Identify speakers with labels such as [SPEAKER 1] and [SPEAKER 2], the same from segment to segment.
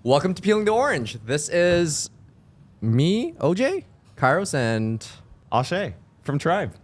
[SPEAKER 1] Welcome to Peeling the Orange. This is me, OJ, Kairos, and
[SPEAKER 2] Ashe from Tribe.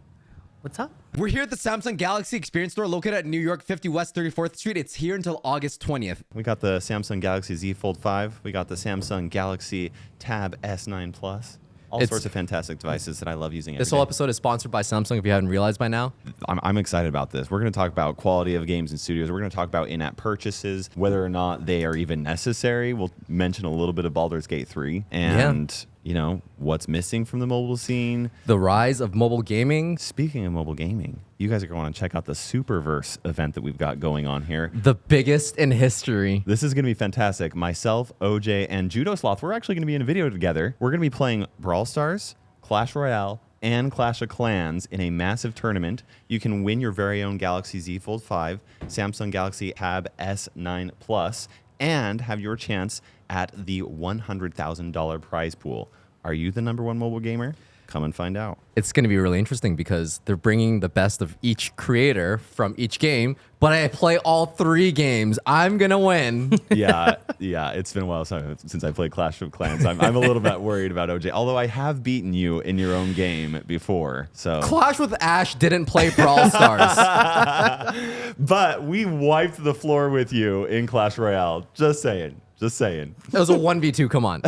[SPEAKER 3] What's up?
[SPEAKER 1] we're here at the Samsung Galaxy Experience Store located at New York 50 West 34th Street. It's here until August 20th.
[SPEAKER 2] We got the Samsung Galaxy Z Fold 5. We got the Samsung Galaxy Tab S9 Plus. All sorts of fantastic devices that I love using every
[SPEAKER 1] This whole
[SPEAKER 2] day.
[SPEAKER 1] episode is sponsored by Samsung, if you haven't realized by now.
[SPEAKER 2] I'm excited about this. We're going to talk about quality of games in studios. We're going to talk about in-app purchases, whether or not they are even necessary. We'll mention a little bit of Baldur's Gate 3 and, you know, what's missing from the mobile scene.
[SPEAKER 1] The rise of mobile gaming.
[SPEAKER 2] Speaking of mobile gaming, you guys are going to check out the Superverse event that we've got going on here.
[SPEAKER 1] The biggest in history.
[SPEAKER 2] This is going to be fantastic. Myself, OJ, and Judo Sloth, we're actually going to be in a video together. We're going to be playing Brawl Stars, Clash Royale, and Clash of Clans in a massive tournament. You can win your very own Galaxy Z Fold 5, Samsung Galaxy Tab S9 Plus, and have your chance at the $100,000 prize pool. Are you the #1 mobile gamer? Come and find out.
[SPEAKER 1] It's going to be really interesting because they're bringing the best of each creator from each game, but I play all 3 games. I'm going to win.
[SPEAKER 2] Yeah, it's been a while since I played Clash of Clans. I'm a little bit worried about OJ, although I have beaten you in your own game before. So
[SPEAKER 1] Clash with Ash didn't play Brawl Stars.
[SPEAKER 2] But we wiped the floor with you in Clash Royale. Just saying.
[SPEAKER 1] It was a 1v2. Come on.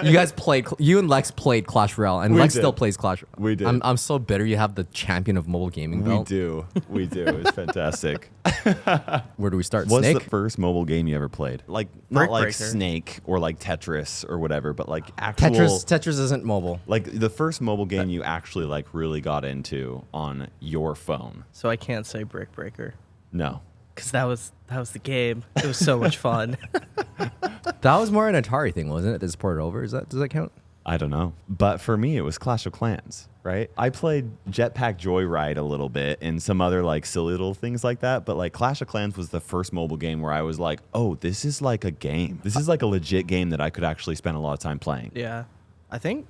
[SPEAKER 1] You guys played, you and Lex played Clash Royale, and Lex still plays Clash Royale.
[SPEAKER 2] We did.
[SPEAKER 1] I'm so bitter you have the champion of mobile gaming belt.
[SPEAKER 2] We do. It's fantastic.
[SPEAKER 1] Where do we start?
[SPEAKER 2] What's
[SPEAKER 1] Snake?
[SPEAKER 2] the first mobile game you ever played? Like, not like
[SPEAKER 3] Breaker.
[SPEAKER 2] Snake or like Tetris or whatever, but like actual...
[SPEAKER 1] Tetris isn't mobile.
[SPEAKER 2] Like the first mobile game you actually like really got into on your phone.
[SPEAKER 3] So I can't say Brick Breaker
[SPEAKER 2] No.
[SPEAKER 3] because that was the game. It was so much fun.
[SPEAKER 1] That was more an Atari thing, wasn't it? That's ported over. Does that count?
[SPEAKER 2] I don't know. But for me, it was Clash of Clans, right? I played Jetpack Joyride a little bit and some other like silly little things like that. But like Clash of Clans was the first mobile game where I was like, oh, this is like a game. This is like a legit game that I could actually spend a lot of time playing.
[SPEAKER 3] Yeah, I think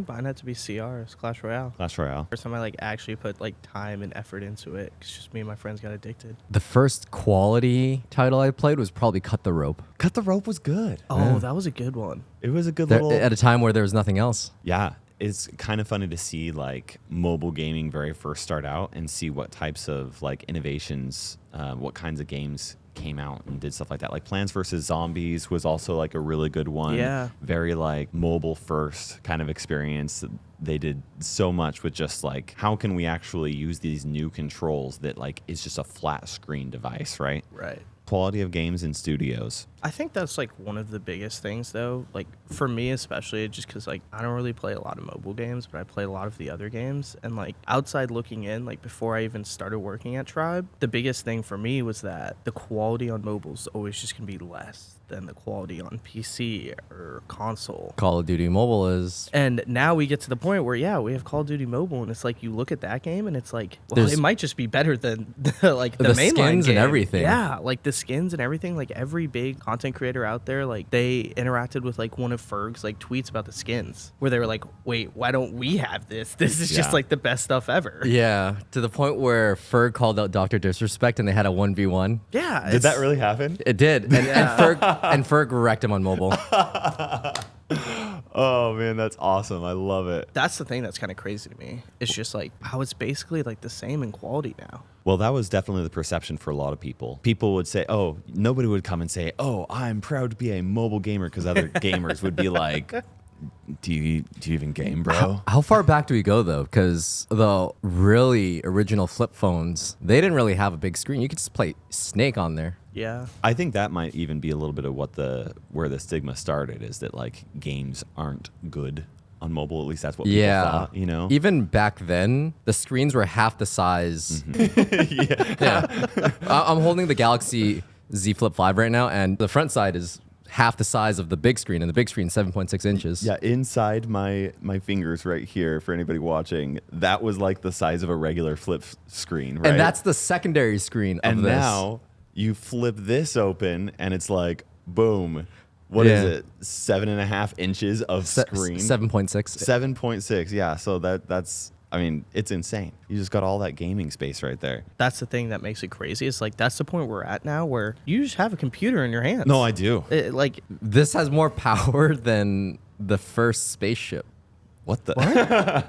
[SPEAKER 3] mine had to be CR's Clash Royale.
[SPEAKER 2] Clash Royale.
[SPEAKER 3] First time I like actually put like time and effort into it. It's just me and my friends got addicted.
[SPEAKER 1] The first quality title I played was probably Cut the Rope.
[SPEAKER 2] Cut the Rope was good.
[SPEAKER 3] Oh, that was a good one.
[SPEAKER 2] It was a good little...
[SPEAKER 1] At a time where there was nothing else.
[SPEAKER 2] Yeah. It's kind of funny to see like mobile gaming very first start out and see what types of like innovations, what kinds of games came out and did stuff like that. Like Plants vs. Zombies was also like a really good one.
[SPEAKER 3] Yeah.
[SPEAKER 2] Very like mobile first kind of experience. They did so much with just like, how can we actually use these new controls that like is just a flat screen device, right?
[SPEAKER 3] Right.
[SPEAKER 2] Quality of games in studios.
[SPEAKER 3] I think that's like one of the biggest things though, like for me especially, just because like I don't really play a lot of mobile games, but I play a lot of the other games, and like outside looking in, like before I even started working at Tribe, the biggest thing for me was that the quality on mobile is always just gonna be less than the quality on PC or console.
[SPEAKER 1] Call of Duty Mobile is...
[SPEAKER 3] And now we get to the point where, yeah, we have Call of Duty Mobile, and it's like you look at that game, and it's like, well, it might just be better than like the mainline
[SPEAKER 1] skins
[SPEAKER 3] game.
[SPEAKER 1] and everything.
[SPEAKER 3] Yeah, like the skins and everything. Like every big content creator out there, like they interacted with like one of Ferg's like tweets about the skins, where they were like, "Wait, why don't we have this? This is just like the best stuff ever."
[SPEAKER 1] Yeah, to the point where Ferg called out Dr. Disrespect and they had a 1v1.
[SPEAKER 3] Yeah,
[SPEAKER 2] Did that really happen?
[SPEAKER 1] It did. And Ferg wrecked him on mobile.
[SPEAKER 2] Oh man, that's awesome. I love it.
[SPEAKER 3] That's the thing that's kind of crazy to me. It's just like how it's basically like the same in quality now.
[SPEAKER 2] Well, that was definitely the perception for a lot of people. People would say, oh, nobody would come and say, oh, I'm proud to be a mobile gamer, because other gamers would be like, do you even game, bro?
[SPEAKER 1] How far back do we go, though? Because the really original flip phones, they didn't really have a big screen. You could just play Snake on there.
[SPEAKER 3] Yeah.
[SPEAKER 2] I think that might even be a little bit of where the stigma started, is that like games aren't good on mobile. At least that's what people thought, you know?
[SPEAKER 1] Even back then, the screens were half the size. Yeah. I'm holding the Galaxy Z Flip 5 right now, and the front side is half the size of the big screen, and the big screen 7.6 inches.
[SPEAKER 2] Yeah, inside my fingers right here, for anybody watching, that was like the size of a regular flip screen, right?
[SPEAKER 1] And that's the secondary screen of this.
[SPEAKER 2] And now you flip this open and it's like, boom. What is it? 7.5 inches of screen?
[SPEAKER 1] 7.6.
[SPEAKER 2] 7.6, yeah. So that's I mean, it's insane. You just got all that gaming space right there.
[SPEAKER 3] That's the thing that makes it crazy. It's like that's the point we're at now where you just have a computer in your hands.
[SPEAKER 2] No, I do.
[SPEAKER 3] Like
[SPEAKER 1] This has more power than the first spaceship.
[SPEAKER 2] What the?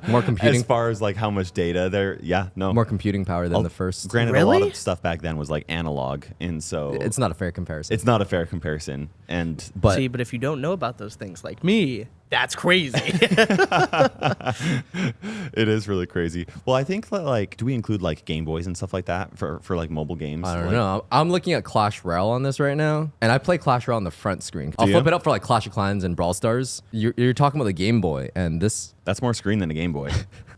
[SPEAKER 1] More computing.
[SPEAKER 2] As far as like how much data there, yeah, no.
[SPEAKER 1] More computing power than the first.
[SPEAKER 2] Granted, a lot
[SPEAKER 3] Really?
[SPEAKER 2] of stuff back then was like analog, and so
[SPEAKER 1] It's not a fair comparison.
[SPEAKER 2] it's not a fair comparison. And
[SPEAKER 1] but
[SPEAKER 3] see, but if you don't know about those things like me, that's crazy.
[SPEAKER 2] it is really crazy. Well, I think that, like, do we include like Game Boys and stuff like that for like mobile games?
[SPEAKER 1] I don't
[SPEAKER 2] Like,
[SPEAKER 1] know. I'm looking at Clash Royale on this right now, and I play Clash Royale on the front screen. I'll
[SPEAKER 2] you?
[SPEAKER 1] flip it up for like Clash of Clans and Brawl Stars. You're talking about the Game Boy, and this.
[SPEAKER 2] That's more screen than a Game Boy.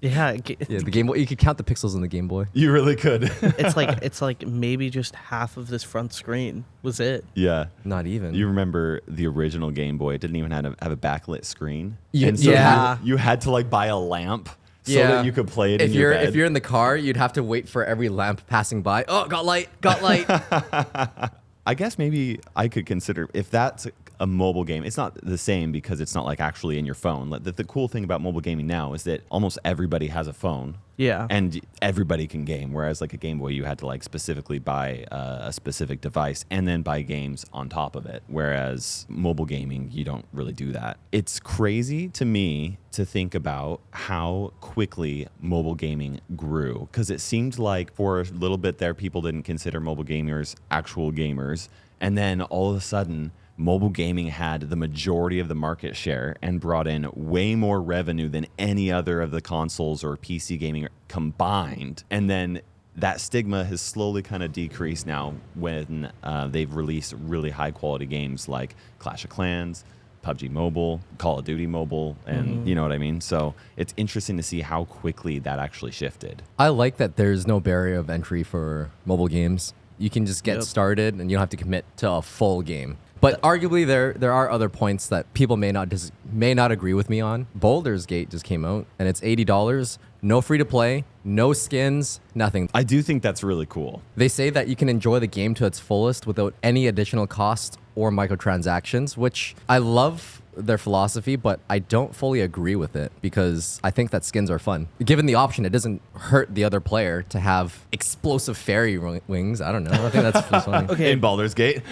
[SPEAKER 3] Yeah,
[SPEAKER 1] Yeah, the Game Boy. You could count the pixels in the Game Boy.
[SPEAKER 2] You really could.
[SPEAKER 3] it's like maybe just half of this front screen was it.
[SPEAKER 2] Yeah.
[SPEAKER 1] Not even.
[SPEAKER 2] You remember the original Game Boy? It didn't even have a backlit screen.
[SPEAKER 1] Yeah.
[SPEAKER 2] And so
[SPEAKER 3] Yeah.
[SPEAKER 2] you had to like buy a lamp so that you could play it
[SPEAKER 1] if
[SPEAKER 2] in your bed.
[SPEAKER 1] If you're in the car, you'd have to wait for every lamp passing by. Oh, got light, got light.
[SPEAKER 2] I guess maybe I could consider if that's a mobile game. It's not the same because it's not like actually in your phone. Like, the cool thing about mobile gaming now is that almost everybody has a phone.
[SPEAKER 3] Yeah.
[SPEAKER 2] And everybody can game. Whereas like a Game Boy, you had to like specifically buy a specific device and then buy games on top of it. Whereas mobile gaming, you don't really do that. It's crazy to me to think about how quickly mobile gaming grew, because it seemed like for a little bit there, people didn't consider mobile gamers actual gamers. And then all of a sudden, mobile gaming had the majority of the market share and brought in way more revenue than any other of the consoles or PC gaming combined. And then that stigma has slowly kind of decreased now when they've released really high quality games like Clash of Clans, PUBG Mobile, Call of Duty Mobile, and you know what I mean? So it's interesting to see how quickly that actually shifted.
[SPEAKER 1] I like that there's no barrier of entry for mobile games. You can just get
[SPEAKER 3] Yep.
[SPEAKER 1] started, and you don't have to commit to a full game. But arguably, there are other points that people may not agree with me on. Baldur's Gate just came out, and it's $80, no free to play, no skins, nothing.
[SPEAKER 2] I do think that's really cool.
[SPEAKER 1] They say that you can enjoy the game to its fullest without any additional cost or microtransactions, which I love their philosophy, but I don't fully agree with it because I think that skins are fun. Given the option, it doesn't hurt the other player to have explosive fairy wings. I don't know. I think that's funny.
[SPEAKER 3] Okay.
[SPEAKER 2] In Baldur's Gate.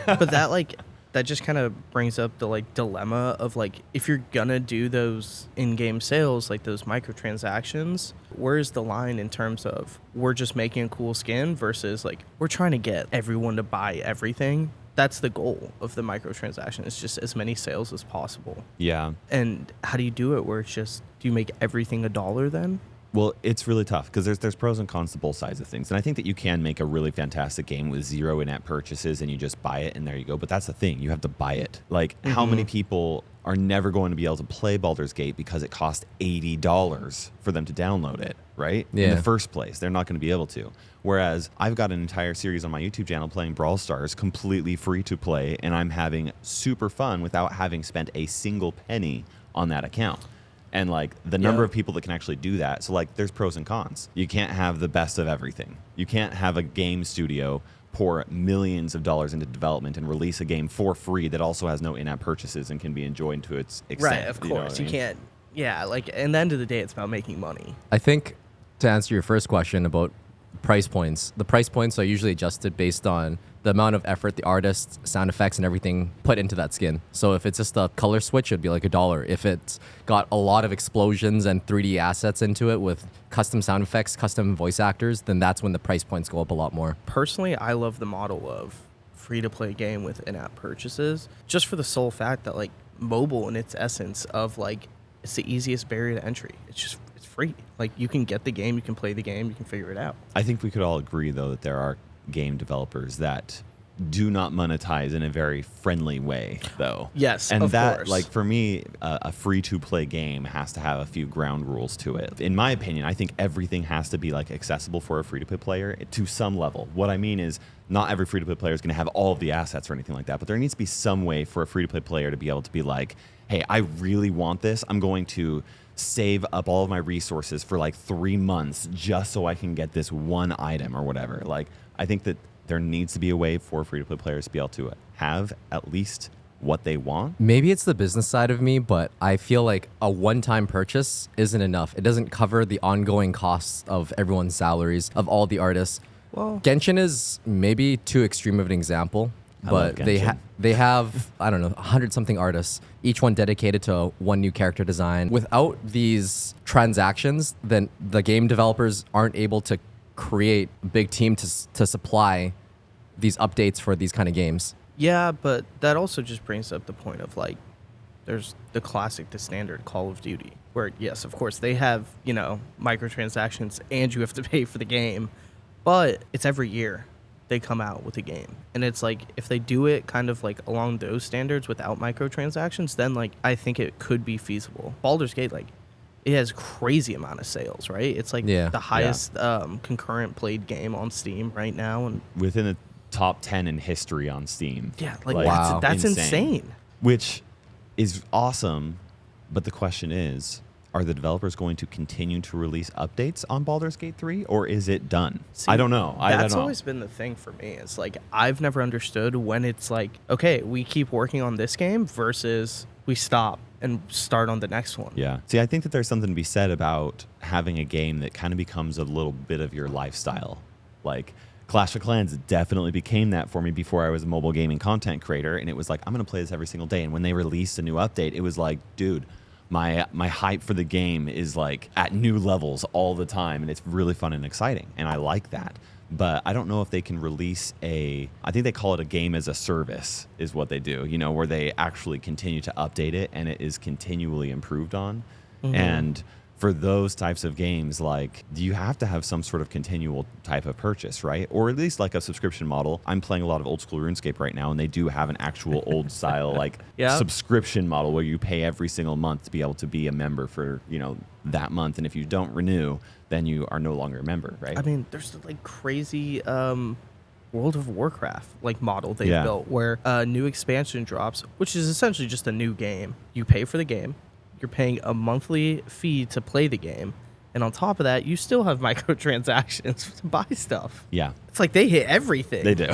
[SPEAKER 3] But that just kind of brings up the like dilemma of like if you're gonna do those in-game sales, like those microtransactions, where's the line in terms of we're just making a cool skin versus like we're trying to get everyone to buy everything? That's the goal of the microtransaction. It's just as many sales as possible.
[SPEAKER 2] Yeah.
[SPEAKER 3] And how do you do it where it's just, do you make everything $1 then?
[SPEAKER 2] Well, it's really tough because there's pros and cons to both sides of things. And I think that you can make a really fantastic game with zero in-app purchases and you just buy it and there you go. But that's the thing. You have to buy it. Like, how many people are never going to be able to play Baldur's Gate because it cost $80 for them to download it, right? In
[SPEAKER 1] Yeah.
[SPEAKER 2] the first place. They're not going to be able to. Whereas I've got an entire series on my YouTube channel playing Brawl Stars completely free to play, and I'm having super fun without having spent a single penny on that account. And like the number of people that can actually do that. So like there's pros and cons. You can't have the best of everything. You can't have a game studio pour millions of dollars into development and release a game for free that also has no in-app purchases and can be enjoyed to its extent.
[SPEAKER 3] Right, of
[SPEAKER 2] you know
[SPEAKER 3] course.
[SPEAKER 2] what I
[SPEAKER 3] You
[SPEAKER 2] mean?
[SPEAKER 3] can't. Yeah, like, in the end of the day, it's about making money.
[SPEAKER 1] I think to answer your first question about price points, the price points are usually adjusted based on the amount of effort the artists, sound effects, and everything put into that skin. So if it's just a color switch, it'd be like $1. If it's got a lot of explosions and 3D assets into it with custom sound effects, custom voice actors, then that's when the price points go up a lot more.
[SPEAKER 3] Personally, I love the model of free-to-play game with in-app purchases, just for the sole fact that, like, mobile in its essence of, like, it's the easiest barrier to entry. It's free. Like, you can get the game, you can play the game, you can figure it out.
[SPEAKER 2] I think we could all agree, though, that there are game developers that do not monetize in a very friendly way, though.
[SPEAKER 3] Yes,
[SPEAKER 2] and
[SPEAKER 3] of
[SPEAKER 2] that,
[SPEAKER 3] course.
[SPEAKER 2] like, for me, a free-to-play game has to have a few ground rules to it. In my opinion, I think everything has to be, like, accessible for a free-to-play player to some level. What I mean is, not every free-to-play player is going to have all of the assets or anything like that, but there needs to be some way for a free-to-play player to be able to be like, hey, I really want this. I'm going to save up all of my resources for like 3 months just so I can get this one item or whatever. Like, I think that there needs to be a way for free-to-play players to be able to have at least what they want.
[SPEAKER 1] Maybe it's the business side of me, but I feel like a one-time purchase isn't enough. It doesn't cover the ongoing costs of everyone's salaries, of all the artists.
[SPEAKER 3] Well,
[SPEAKER 1] Genshin is maybe too extreme of an example,
[SPEAKER 2] I
[SPEAKER 1] but
[SPEAKER 2] love
[SPEAKER 1] they
[SPEAKER 2] Genshin.
[SPEAKER 1] they have, I don't know, 100-something artists, each one dedicated to one new character design. Without these transactions, then the game developers aren't able to create a big team to supply these updates for these kind of games.
[SPEAKER 3] yeah, but that also just brings up the point of like, there's the classic, the standard Call of Duty, where yes, of course they have, you know, microtransactions and you have to pay for the game, but it's every year they come out with a game. And it's like, if they do it kind of like along those standards without microtransactions, then like I think it could be feasible. Baldur's Gate, like, it has crazy amount of sales, right? It's like
[SPEAKER 1] Yeah.
[SPEAKER 3] the highest concurrent played game on Steam right now. And
[SPEAKER 2] Within the top 10 in history on Steam.
[SPEAKER 3] yeah, like,
[SPEAKER 1] Wow.
[SPEAKER 3] that's insane.
[SPEAKER 2] Which is awesome, but the question is, are the developers going to continue to release updates on Baldur's Gate 3, or is it done?
[SPEAKER 3] See,
[SPEAKER 2] I don't know. I don't
[SPEAKER 3] That's
[SPEAKER 2] know.
[SPEAKER 3] always been the thing for me. It's like, I've never understood when it's like, okay, we keep working on this game versus we stop and start on the next one.
[SPEAKER 2] Yeah. See, I think that there's something to be said about having a game that kind of becomes a little bit of your lifestyle. Like, Clash of Clans definitely became that for me before I was a mobile gaming content creator, and it was like, I'm going to play this every single day. And when they released a new update, it was like, dude, my hype for the game is like at new levels all the time, and it's really fun and exciting, and I like that. But I don't know if they can release I think they call it a game as a service is what they do, you know, where they actually continue to update it and it is continually improved on. And for those types of games, like, you have to have some sort of continual type of purchase, right? Or at least like a subscription model. I'm playing a lot of old school RuneScape right now, and they do have an actual old style like
[SPEAKER 3] Yeah.
[SPEAKER 2] subscription model where you pay every single month to be able to be a member for, you know, that month. And if you don't renew, then you are no longer a member, right?
[SPEAKER 3] I mean, there's the like crazy World of Warcraft like model they
[SPEAKER 2] Yeah.
[SPEAKER 3] built where a new expansion drops, which is essentially just a new game. You pay for the game, you're paying a monthly fee to play the game, and on top of that, you still have microtransactions to buy stuff.
[SPEAKER 2] Yeah,
[SPEAKER 3] It's like they hit everything.
[SPEAKER 2] they do.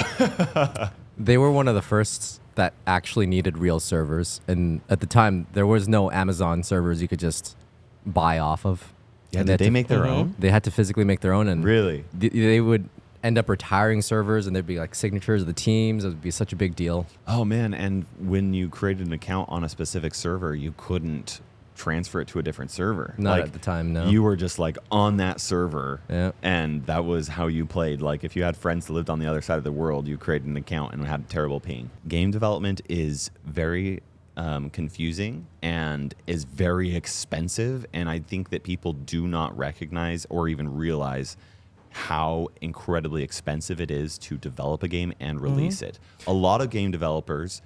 [SPEAKER 1] They were one of the first that actually needed real servers. And at the time, there was no Amazon servers you could just buy off of.
[SPEAKER 2] Yeah,
[SPEAKER 1] And
[SPEAKER 2] did they
[SPEAKER 1] had to-
[SPEAKER 2] make their
[SPEAKER 3] Mhm.
[SPEAKER 2] own?
[SPEAKER 1] They had to physically make their own. And
[SPEAKER 2] Really?
[SPEAKER 1] they would end up retiring servers, and there'd be like signatures of the teams. It would be such a big deal.
[SPEAKER 2] Oh man, and when you created an account on a specific server, you couldn't transfer it to a different server.
[SPEAKER 1] Not at the time, no.
[SPEAKER 2] You were just like on that server,
[SPEAKER 1] Yeah.
[SPEAKER 2] and that was how you played. Like, if you had friends that lived on the other side of the world, you created an account and had terrible ping. Game development is very confusing and is very expensive, and I think that people do not recognize or even realize how incredibly expensive it is to develop a game and release it. A lot of game developers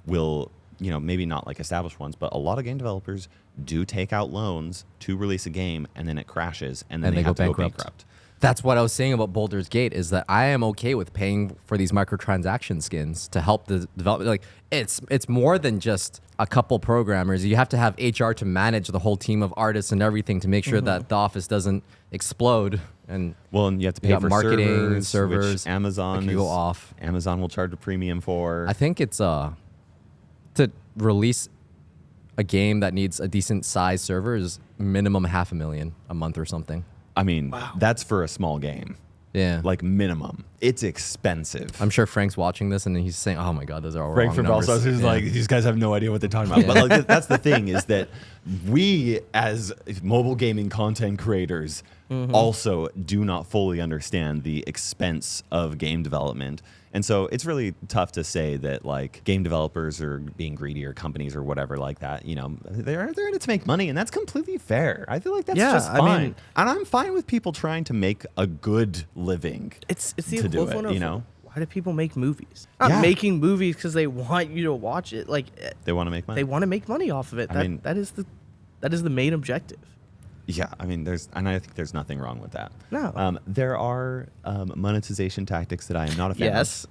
[SPEAKER 2] will, you know, maybe not like established ones, but a lot of game developers do take out loans to release a game, and then it crashes, and then
[SPEAKER 1] And
[SPEAKER 2] they
[SPEAKER 1] they
[SPEAKER 2] have
[SPEAKER 1] go
[SPEAKER 2] to go
[SPEAKER 1] bankrupt.
[SPEAKER 2] bankrupt.
[SPEAKER 1] That's what I was saying about Baldur's Gate, is that I am okay with paying for these microtransaction skins to help the development. Like, it's more than just a couple programmers. You have to have HR to manage the whole team of artists and everything to make sure that the office doesn't explode. And
[SPEAKER 2] Well, and you have to
[SPEAKER 1] You
[SPEAKER 2] pay
[SPEAKER 1] got
[SPEAKER 2] for
[SPEAKER 1] marketing,
[SPEAKER 2] servers,
[SPEAKER 1] servers,
[SPEAKER 2] which Amazon
[SPEAKER 1] that could go off.
[SPEAKER 2] Amazon will charge a premium for.
[SPEAKER 1] I think it's to release a game that needs a decent size server is minimum $500,000 a month or something.
[SPEAKER 2] I mean, that's for a small game,
[SPEAKER 1] Yeah.
[SPEAKER 2] like minimum. It's expensive.
[SPEAKER 1] I'm sure Frank's watching this and he's saying, "Oh my God, those are all
[SPEAKER 2] Frank
[SPEAKER 1] wrong
[SPEAKER 2] from
[SPEAKER 1] numbers."
[SPEAKER 2] Balsas is
[SPEAKER 1] Yeah.
[SPEAKER 2] like, these guys have no idea what they're talking about. But like, that's the thing, is that we as mobile gaming content creators also do not fully understand the expense of game development. And so it's really tough to say that like game developers are being greedy, or companies or whatever like that. You know, they're in it to make money, and that's completely fair. I feel like that's
[SPEAKER 3] Yeah,
[SPEAKER 2] just
[SPEAKER 3] I
[SPEAKER 2] fine.
[SPEAKER 3] mean-
[SPEAKER 2] And I'm fine with people trying to make a good living.
[SPEAKER 3] It's the
[SPEAKER 2] to do it,
[SPEAKER 3] equivalent of,
[SPEAKER 2] you know?
[SPEAKER 3] why do people make movies? Not
[SPEAKER 2] Yeah.
[SPEAKER 3] making movies because they want you to watch it. Like,
[SPEAKER 2] They want to make money.
[SPEAKER 3] they want to make money off of it.
[SPEAKER 2] I mean-
[SPEAKER 3] that is the main objective.
[SPEAKER 2] Yeah, I mean, I think there's nothing wrong with that.
[SPEAKER 3] No.
[SPEAKER 2] There are monetization tactics that I am not a fan of.
[SPEAKER 3] Yes,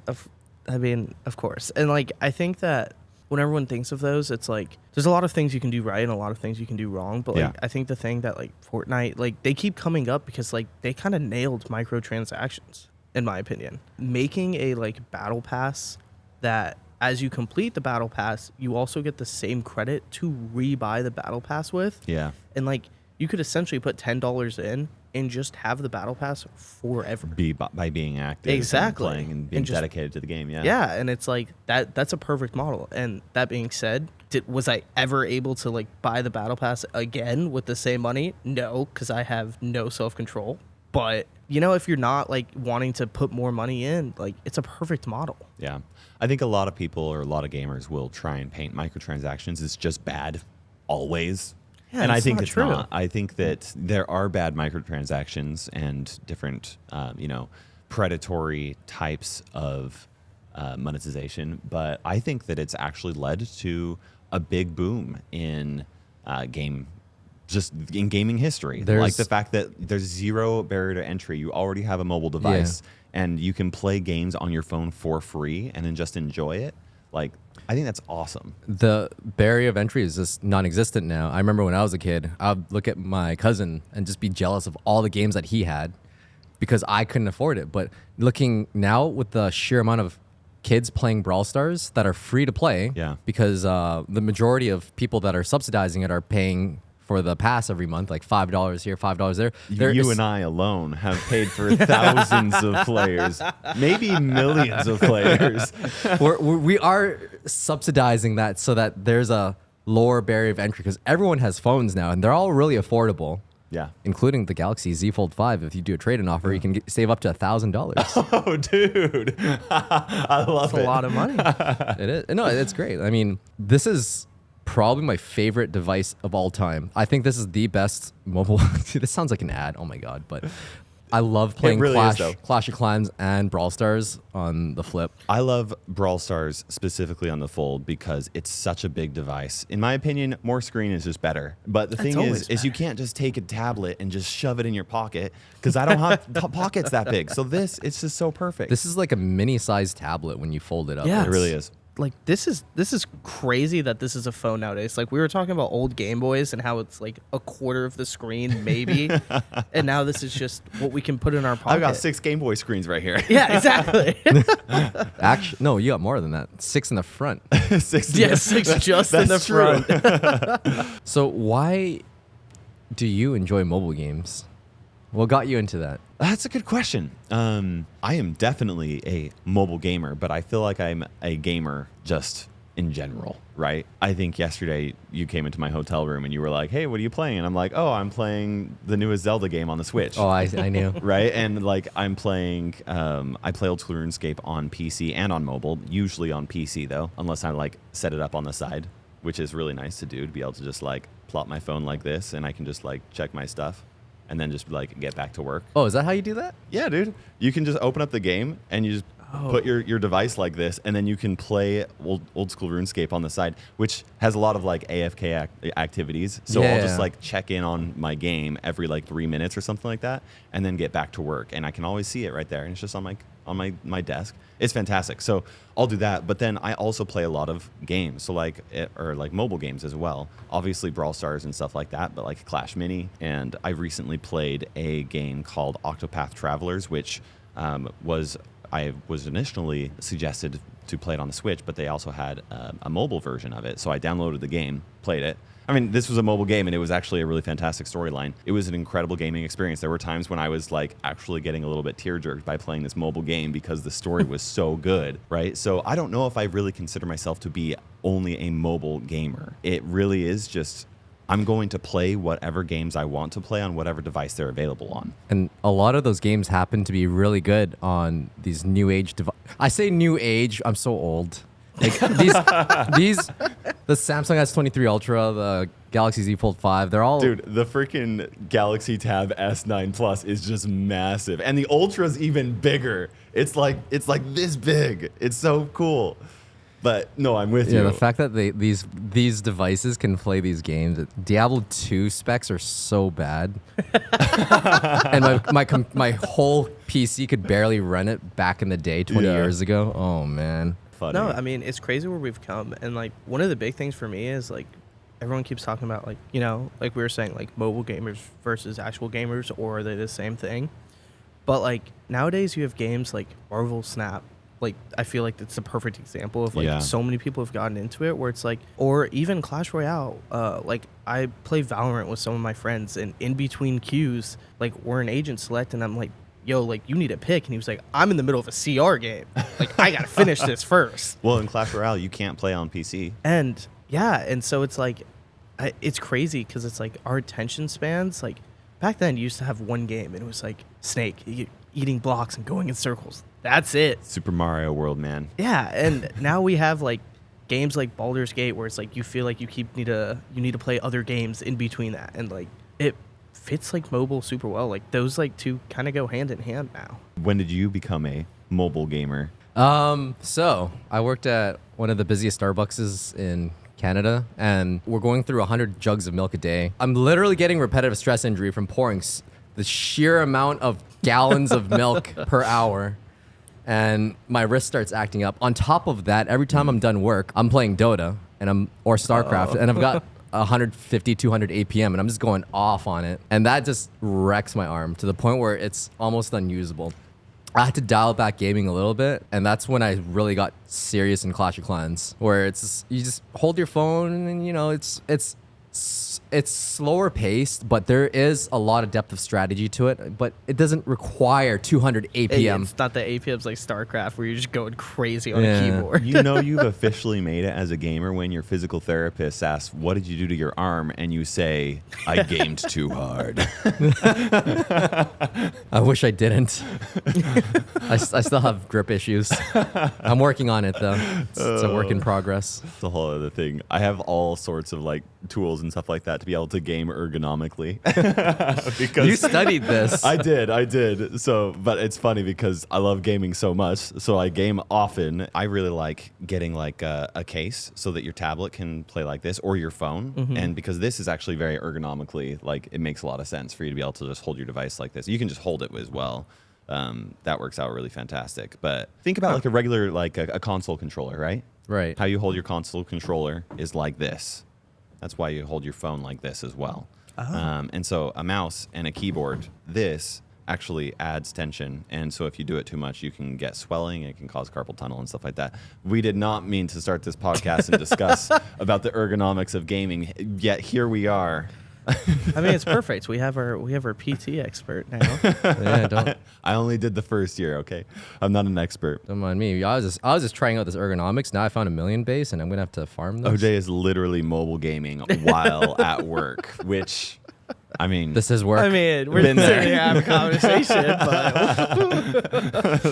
[SPEAKER 3] I mean, of course. And like, I think that when everyone thinks of those, it's like there's a lot of things you can do right and a lot of things you can do wrong. But like,
[SPEAKER 2] Yeah.
[SPEAKER 3] I think the thing that like Fortnite, like they keep coming up because like they kind of nailed microtransactions, in my opinion. Making a like battle pass that as you complete the battle pass, you also get the same credit to rebuy the battle pass with.
[SPEAKER 2] Yeah.
[SPEAKER 3] And like you could essentially put $10 in and just have the battle pass forever.
[SPEAKER 2] By being active,
[SPEAKER 3] Exactly.
[SPEAKER 2] and playing and being
[SPEAKER 3] And just-
[SPEAKER 2] dedicated to the game. Yeah.
[SPEAKER 3] Yeah, and it's like that's a perfect model. And that being said, was I ever able to like buy the battle pass again with the same money? No, because I have no self-control. But you know, if you're not like wanting to put more money in, like it's a perfect model.
[SPEAKER 2] Yeah. I think a lot of people or a lot of gamers will try and paint microtransactions as just bad always.
[SPEAKER 3] Yeah,
[SPEAKER 2] and I
[SPEAKER 3] it's
[SPEAKER 2] think
[SPEAKER 3] not
[SPEAKER 2] it's
[SPEAKER 3] true.
[SPEAKER 2] not. I think that there are bad microtransactions and different, predatory types of monetization. But I think that it's actually led to a big boom in gaming history. Like
[SPEAKER 1] There's-
[SPEAKER 2] the fact that there's zero barrier to entry. You already have a mobile device and you can play games on your phone for free and then just enjoy it. Like, I think that's awesome.
[SPEAKER 1] The barrier of entry is just non-existent now. I remember when I was a kid, I'd look at my cousin and just be jealous of all the games that he had because I couldn't afford it. But looking now with the sheer amount of kids playing Brawl Stars that are free to play,
[SPEAKER 2] Yeah.
[SPEAKER 1] because the majority of people that are subsidizing it are paying for the pass every month, like $5 here, $5 there.
[SPEAKER 2] You and I alone have paid for thousands of players, maybe millions of players.
[SPEAKER 1] we are subsidizing that so that there's a lower barrier of entry because everyone has phones now and they're all really affordable.
[SPEAKER 2] Yeah.
[SPEAKER 1] Including the Galaxy Z Fold 5. If you do a trade-in offer, you can save up to $1,000.
[SPEAKER 2] Oh, dude. I love
[SPEAKER 3] That's
[SPEAKER 2] it.
[SPEAKER 3] a lot of money.
[SPEAKER 1] It is. No, it's great. I mean, this is probably my favorite device of all time. I think this is the best mobile. This sounds like an ad. Oh my god! But I love playing
[SPEAKER 2] really is, though.
[SPEAKER 1] Clash of Clans and Brawl Stars on the Flip.
[SPEAKER 2] I love Brawl Stars specifically on the Fold because it's such a big device. In my opinion, more screen is just better. But the thing
[SPEAKER 3] always
[SPEAKER 2] is you can't just take a tablet and just shove it in your pocket because I don't have pockets that big. So it's just so perfect.
[SPEAKER 1] This is like a mini-sized tablet when you fold it up.
[SPEAKER 3] Yeah.
[SPEAKER 2] It really is.
[SPEAKER 3] Like this is crazy that this is a phone nowadays. Like we were talking about old Game Boys and how it's like a quarter of the screen maybe, and now this is just what we can put in our pocket.
[SPEAKER 2] I've got 6 Game Boy screens right here.
[SPEAKER 3] Yeah, exactly.
[SPEAKER 1] Actually, no, you got more than that. 6 in the front.
[SPEAKER 2] 6.
[SPEAKER 3] Yeah, 6 just in the
[SPEAKER 2] That's true.
[SPEAKER 3] front.
[SPEAKER 1] So why do you enjoy mobile games? What got you into that?
[SPEAKER 2] That's a good question. I am definitely a mobile gamer, but I feel like I'm a gamer just in general, right? I think yesterday you came into my hotel room and you were like, hey, what are you playing? And I'm like, oh, I'm playing the newest Zelda game on the Switch.
[SPEAKER 1] Oh, I knew.
[SPEAKER 2] Right? And like I'm playing, I play old school RuneScape on PC and on mobile, usually on PC though, unless I like set it up on the side, which is really nice to do, to be able to just like plop my phone like this and I can just like check my stuff and then just like get back to work.
[SPEAKER 1] Oh, is that how you do that?
[SPEAKER 2] Yeah, dude. You can just open up the game and you just put your device like this, and then you can play old school RuneScape on the side, which has a lot of like AFK activities. So I'll just like check in on my game every like 3 minutes or something like that, and then get back to work. And I can always see it right there, and it's just on my desk. It's fantastic. So I'll do that. But then I also play a lot of games, so like mobile games as well. Obviously Brawl Stars and stuff like that, but like Clash Mini. And I recently played a game called Octopath Travelers, which I was initially suggested to play it on the Switch, but they also had a mobile version of it. So I downloaded the game, played it. I mean, this was a mobile game, and it was actually a really fantastic storyline. It was an incredible gaming experience. There were times when I was like actually getting a little bit tear-jerked by playing this mobile game because the story was so good, right? So I don't know if I really consider myself to be only a mobile gamer. It really is just, I'm going to play whatever games I want to play on whatever device they're available on.
[SPEAKER 1] And a lot of those games happen to be really good on these new age I say new age, I'm so old. Like the Samsung S23 Ultra, the Galaxy Z Fold 5, they're all...
[SPEAKER 2] Dude, the freaking Galaxy Tab S9 Plus is just massive. And the Ultra's even bigger. It's like this big. It's so cool. But no, I'm with you.
[SPEAKER 1] Yeah, the fact that these devices can play these games, Diablo 2 specs are so bad, and my whole PC could barely run it back in the day 20 years ago. Oh man.
[SPEAKER 2] Funny.
[SPEAKER 3] No, I mean, it's crazy where we've come. And like one of the big things for me is like everyone keeps talking about like, you know, like we were saying, like mobile gamers versus actual gamers, or are they the same thing? But like nowadays you have games like Marvel Snap, like I feel like it's a perfect example of like
[SPEAKER 2] Yeah.
[SPEAKER 3] so many people have gotten into it where it's like, or even Clash Royale. Like I play Valorant with some of my friends, and in between queues, like we're an agent select, and I'm like, yo, like you need a pick, and he was like, I'm in the middle of a CR game, like I gotta finish this first.
[SPEAKER 2] Well, in Clash Royale, you can't play on PC.
[SPEAKER 3] And yeah, and so it's like, it's crazy because it's like our attention spans, like back then you used to have one game and it was like Snake eating blocks and going in circles. That's it.
[SPEAKER 2] Super Mario World, man.
[SPEAKER 3] Yeah, and now we have like games like Baldur's Gate where it's like you feel like you need to play other games in between that, and like it fits like mobile super well. Like those like two kind of go hand in hand now.
[SPEAKER 2] When did you become a mobile gamer?
[SPEAKER 1] So I worked at one of the busiest Starbucks in Canada, and we're going through 100 jugs of milk a day. I'm literally getting repetitive stress injury from pouring the sheer amount of gallons of milk per hour. And my wrist starts acting up. On top of that, every time I'm done work, I'm playing Dota or StarCraft, and I've got 150, 200 APM, and I'm just going off on it. And that just wrecks my arm to the point where it's almost unusable. I had to dial back gaming a little bit, and that's when I really got serious in Clash of Clans, where you just hold your phone, and you know it's slower paced, but there is a lot of depth of strategy to it. But it doesn't require 200 APM.
[SPEAKER 3] It's not the APMs like StarCraft where you're just going crazy on
[SPEAKER 1] Yeah.
[SPEAKER 3] a keyboard.
[SPEAKER 2] You know you've officially made it as a gamer when your physical therapist asks, what did you do to your arm? And you say, I gamed too hard.
[SPEAKER 1] I wish I didn't. I still have grip issues. I'm working on it though. It's a work in progress.
[SPEAKER 2] It's a whole other thing. I have all sorts of like tools and stuff like that to be able to game ergonomically. Because
[SPEAKER 1] You studied this.
[SPEAKER 2] I did. So, but it's funny because I love gaming so much. So I game often. I really like getting like a case so that your tablet can play like this, or your phone. And because this is actually very ergonomically, like it makes a lot of sense for you to be able to just hold your device like this. You can just hold it as well. That works out really fantastic. But think about like a regular, like a console controller, right?
[SPEAKER 1] Right.
[SPEAKER 2] How you hold your console controller is like this. That's why you hold your phone like this as well. And so a mouse and a keyboard, this actually adds tension. And so if you do it too much, you can get swelling. It can cause carpal tunnel and stuff like that. We did not mean to start this podcast and discuss about the ergonomics of gaming, yet here we are.
[SPEAKER 3] I mean, it's perfect. We have our PT expert now.
[SPEAKER 1] Yeah, don't
[SPEAKER 2] I only did the first year, okay? I'm not an expert.
[SPEAKER 1] mind me. I was just trying out this ergonomics. Now I found a million base, and I'm gonna have to farm those.
[SPEAKER 2] OJ is literally mobile gaming while at work, which, I mean,
[SPEAKER 1] This is work.
[SPEAKER 3] I mean, we're
[SPEAKER 2] Been there.
[SPEAKER 3] sitting here having a conversation, but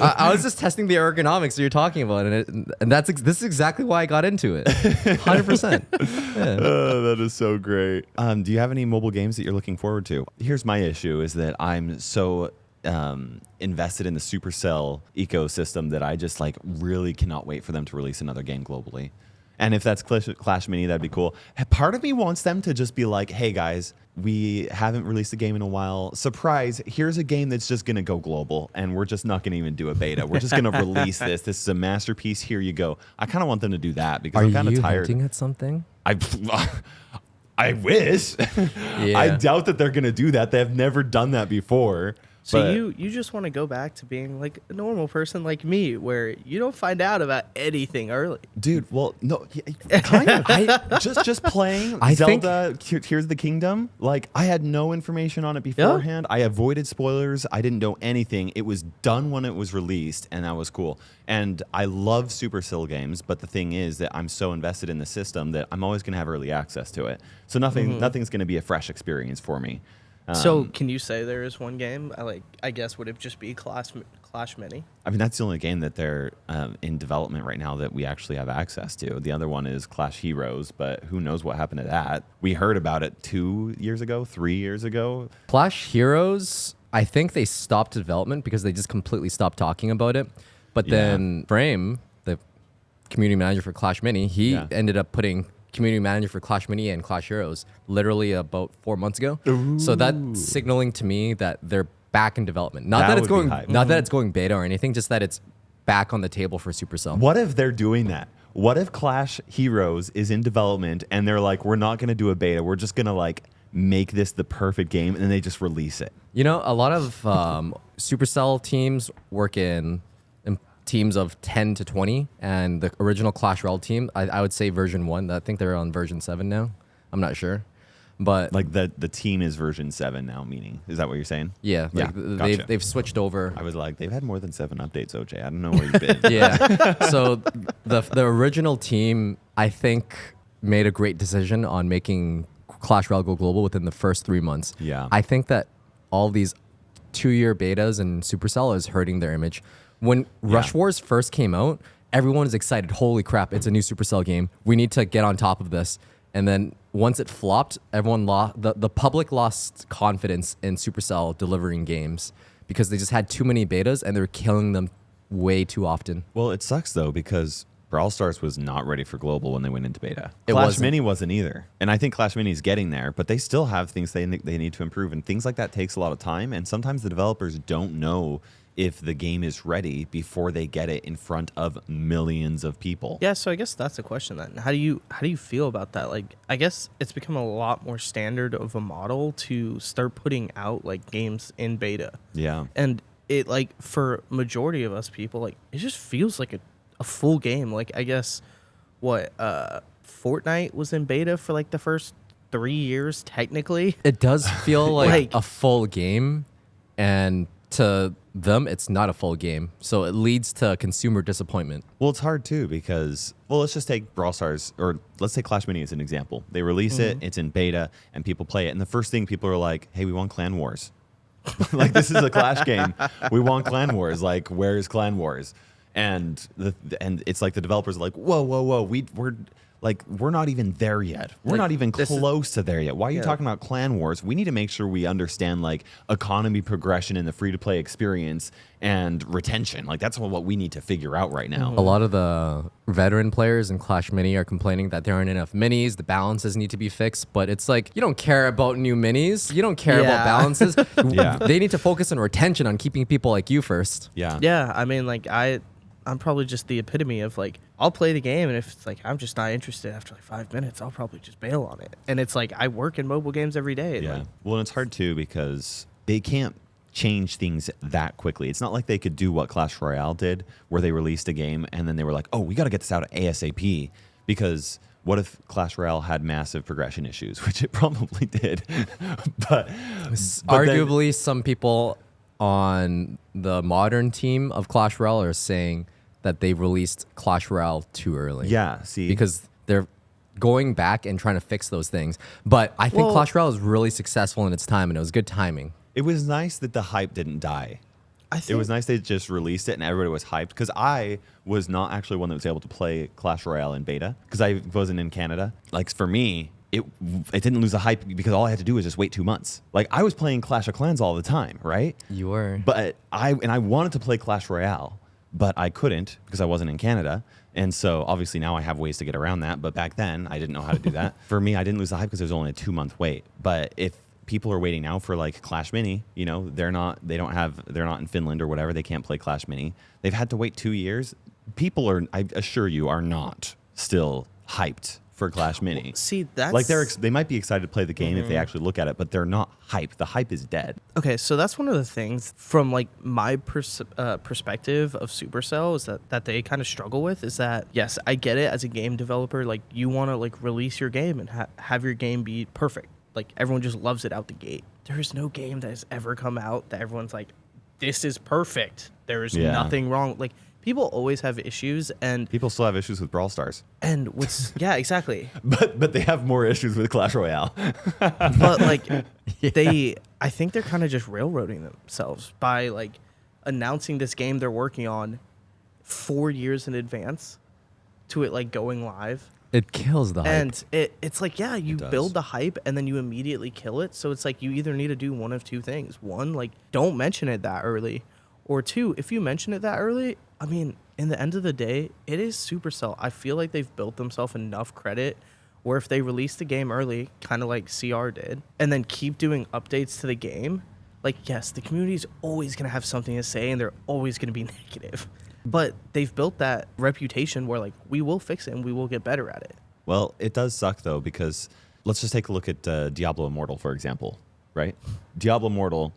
[SPEAKER 1] I was just testing the ergonomics that you're talking about, and this is exactly why I got into it. 100%. Yeah.
[SPEAKER 2] that is so great. Do you have any mobile games that you're looking forward to? Here's my issue is that I'm so invested in the Supercell ecosystem that I just like really cannot wait for them to release another game globally. And if that's Clash Mini, that'd be cool. Part of me wants them to just be like, hey guys, we haven't released a game in a while. Surprise, here's a game that's just going to go global, and we're just not going to even do a beta. We're just going to release this. This is a masterpiece. Here you go. I kind of want them to do that because
[SPEAKER 1] Are
[SPEAKER 2] I'm kind of
[SPEAKER 1] you
[SPEAKER 2] tired.
[SPEAKER 1] hinting at something?
[SPEAKER 2] I wish.
[SPEAKER 1] Yeah.
[SPEAKER 2] I doubt that they're going to do that. They have never done that before.
[SPEAKER 3] so
[SPEAKER 2] But-
[SPEAKER 3] you just want to go back to being like a normal person like me, where you don't find out about anything early.
[SPEAKER 2] Dude, well, no, kind of. Just playing
[SPEAKER 1] I think-
[SPEAKER 2] Zelda, Tears of the Kingdom. Like, I had no information on it beforehand. I avoided spoilers. I didn't know anything. It was done when it was released, and that was cool. And I love Supercell games, but the thing is that I'm so invested in the system that I'm always going to have early access to it. So nothing's going to be a fresh experience for me.
[SPEAKER 3] So can you say there is one game? I guess would it just be Clash Mini?
[SPEAKER 2] I mean, that's the only game that they're in development right now that we actually have access to. The other one is Clash Heroes, but who knows what happened to that? We heard about it 2 years ago, 3 years ago.
[SPEAKER 1] Clash Heroes, I think they stopped development because they just completely stopped talking about it. But then Frame, the community manager for Clash Mini, he ended up putting community manager for Clash Mini and Clash Heroes literally about 4 months ago. So that's signaling to me that they're back in development. Not
[SPEAKER 2] That
[SPEAKER 1] that it's
[SPEAKER 2] would be
[SPEAKER 1] going
[SPEAKER 2] hype.
[SPEAKER 1] not that it's going beta or anything, just that it's back on the table for Supercell.
[SPEAKER 2] What if they're doing that? What if Clash Heroes is in development and they're like, we're not going to do a beta. We're just going to like make this the perfect game, and then they just release it.
[SPEAKER 1] You know, a lot of Supercell teams work in teams of 10 to 20, and the original Clash Royale team, I would say version 1. I think they're on version 7 now. I'm not sure. But
[SPEAKER 2] Like the team is version 7 now, meaning, is that what you're saying?
[SPEAKER 1] yeah,
[SPEAKER 2] Yeah, gotcha.
[SPEAKER 1] they've switched over.
[SPEAKER 2] I was like, they've had more than 7 updates, OJ. I don't know where you've been.
[SPEAKER 1] Yeah. So the original team, I think, made a great decision on making Clash Royale go global within the first 3 months.
[SPEAKER 2] Yeah.
[SPEAKER 1] I think that all these 2-year betas and Supercell is hurting their image. When Rush Wars first came out, everyone was excited. Holy crap, it's a new Supercell game. We need to get on top of this. And then once it flopped, everyone lost, the public lost confidence in Supercell delivering games because they just had too many betas and they were killing them way too often.
[SPEAKER 2] Well, it sucks, though, because Brawl Stars was not ready for global when they went into beta.
[SPEAKER 1] It
[SPEAKER 2] Clash
[SPEAKER 1] wasn't.
[SPEAKER 2] Mini wasn't either. And I think Clash Mini is getting there, but they still have things they need to improve. And things like that takes a lot of time. And sometimes the developers don't know if the game is ready before they get it in front of millions of people.
[SPEAKER 3] Yeah, so I guess that's the question then. How do you feel about that? Like, I guess it's become a lot more standard of a model to start putting out like games in beta.
[SPEAKER 2] Yeah.
[SPEAKER 3] And it, like, for majority of us people, like, it just feels like a full game. Like, I guess Fortnite was in beta for like the first 3 years technically.
[SPEAKER 1] It does feel like
[SPEAKER 3] Like-
[SPEAKER 1] a full game, and to them, it's not a full game. So it leads to consumer disappointment.
[SPEAKER 2] Well, it's hard too because, well, let's just take Brawl Stars, or let's take Clash Mini as an example. They release it, it's in beta, and people play it. And the first thing people are like, hey, we want Clan Wars. Like, this is a Clash game. We want Clan Wars. Like, where is Clan Wars? And it's like the developers are like, whoa, we're not even there yet. We're
[SPEAKER 3] Like,
[SPEAKER 2] not even
[SPEAKER 3] this is-
[SPEAKER 2] close to there yet. Why are you
[SPEAKER 3] Yeah.
[SPEAKER 2] talking about Clan Wars? We need to make sure we understand like economy progression in the free-to-play experience and retention. Like, that's what we need to figure out right now.
[SPEAKER 1] A lot of the veteran players in Clash Mini are complaining that there aren't enough minis. The balances need to be fixed. But it's like, you don't care about new minis. You don't care about
[SPEAKER 3] Yeah.
[SPEAKER 1] balances.
[SPEAKER 2] Yeah.
[SPEAKER 1] They need to focus on retention, on keeping people like you first.
[SPEAKER 2] Yeah.
[SPEAKER 3] Yeah, I mean, like, I'm probably just the epitome of like, I'll play the game, and if it's like I'm just not interested after like 5 minutes, I'll probably just bail on it. And it's like I work in mobile games every day.
[SPEAKER 2] Yeah.
[SPEAKER 3] Like,
[SPEAKER 2] Well, and it's hard too because they can't change things that quickly. It's not like they could do what Clash Royale did, where they released a game and then they were like, oh, we got to get this out ASAP. Because what if Clash Royale had massive progression issues, which it probably did. but then-
[SPEAKER 1] Arguably, some people on the modern team of Clash Royale are saying that they released Clash Royale too early.
[SPEAKER 2] yeah, see,
[SPEAKER 1] Because they're going back and trying to fix those things. But I think
[SPEAKER 3] Well-
[SPEAKER 1] Clash Royale is really successful in its time, and it was good timing.
[SPEAKER 2] it was nice that the hype didn't die.
[SPEAKER 3] I think
[SPEAKER 2] It was nice they just released it and everybody was hyped because I was not actually one that was able to play Clash Royale in beta because I wasn't in Canada. Like, for me, it didn't lose the hype because all I had to do was just wait 2 months. Like, I was playing Clash of Clans all the time, right?
[SPEAKER 1] You were.
[SPEAKER 2] But I wanted to play Clash Royale, but I couldn't because I wasn't in Canada. And so obviously now I have ways to get around that. But back then I didn't know how to do that. For me, I didn't lose the hype because there was only a 2-month wait. But if people are waiting now for like Clash Mini, you know, they're not in Finland or whatever. They can't play Clash Mini. They've had to wait 2 years. People are, I assure you, are not still hyped for Clash Mini.
[SPEAKER 3] see that's
[SPEAKER 2] Like, they might be excited to play the game if they actually look at it, but they're not hyped. The hype is dead.
[SPEAKER 3] Okay, so that's one of the things from like my perspective of Supercell is that they kind of struggle with is that, yes, I get it as a game developer, like you want to like release your game and have your game be perfect. Like everyone just loves it out the gate. There is no game that has ever come out that everyone's like, this is perfect. There is
[SPEAKER 2] Yeah.
[SPEAKER 3] nothing wrong. Like people always have issues and
[SPEAKER 2] People still have issues with Brawl Stars,
[SPEAKER 3] what's yeah, exactly.
[SPEAKER 2] but they have more issues with Clash Royale.
[SPEAKER 3] But like I think they're kind of just railroading themselves by like announcing this game they're working on 4 years in advance to it like going live.
[SPEAKER 1] It kills the hype.
[SPEAKER 3] And it's like, yeah, you
[SPEAKER 2] does.
[SPEAKER 3] build the hype and then you immediately kill it. So it's like you either need to do one of two things. One, like don't mention it that early. Or two, if you mention it that early, I mean, in the end of the day, it is Supercell. I feel like they've built themselves enough credit where if they release the game early, kind of like CR did, and then keep doing updates to the game, like, yes, the community is always going to have something to say and they're always going to be negative. But they've built that reputation where, like, we will fix it and we will get better at it.
[SPEAKER 2] Well, it does suck, though, because let's just take a look at Diablo Immortal, for example, right? Diablo Immortal